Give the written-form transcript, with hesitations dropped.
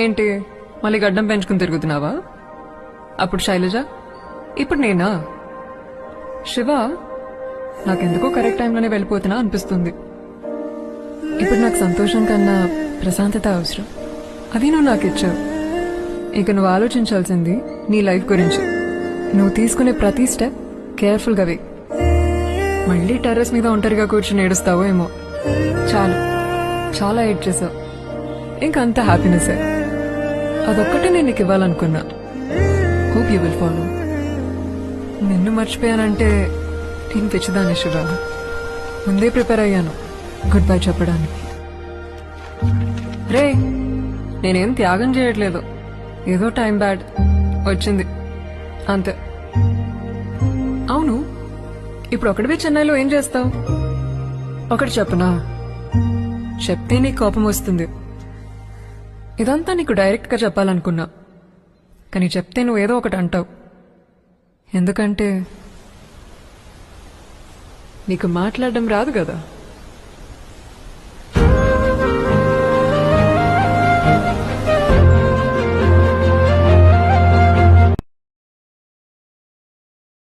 ఏంటి మళ్ళీ గడ్డం పెంచుకుని తిరుగుతున్నావా? అప్పుడు శైలజ, ఇప్పుడు నేనా? శివ, నాకెందుకో కరెక్ట్ టైంలోనే వెళ్ళిపోతున్నా అనిపిస్తుంది. ఇప్పుడు నాకు సంతోషం కన్నా ప్రశాంతత అవసరం. అది నువ్వు నాకు ఇచ్చావు. ఇక నువ్వు ఆలోచించాల్సింది నీ లైఫ్ గురించి. నువ్వు తీసుకునే ప్రతి స్టెప్ కేర్ఫుల్గా వే. మళ్ళీ టెర్రస్ మీద ఒంటరిగా కూర్చుని ఏడుస్తావో ఏమో. చాలు, చాలా ఏడ్ చేసావు. ఇంకంత హ్యాపీనెస్. అదొక్కటే నేను నీకు ఇవ్వాలనుకున్నా. Hope you will follow. నిన్ను మర్చిపోయానంటే నేను పిచ్చిదాన్ని శివ. ముందే ప్రిపేర్ అయ్యాను గుడ్ బై చెప్పడానికి. రే, నేనేం త్యాగం చేయట్లేదు. ఏదో టైం బ్యాడ్ వచ్చింది అంతే. అవును, ఇప్పుడు ఒకటివే చెన్నైలో ఏం చేస్తావు? ఒకటి చెప్పనా? చెప్తే నీకు కోపం వస్తుంది. ఇదంతా నీకు డైరెక్ట్ గా చెప్పాలనుకున్నా, కానీ చెప్తే నువ్వేదో ఒకటి అంటావు. ఎందుకంటే నీకు మాట్లాడడం రాదు కదా.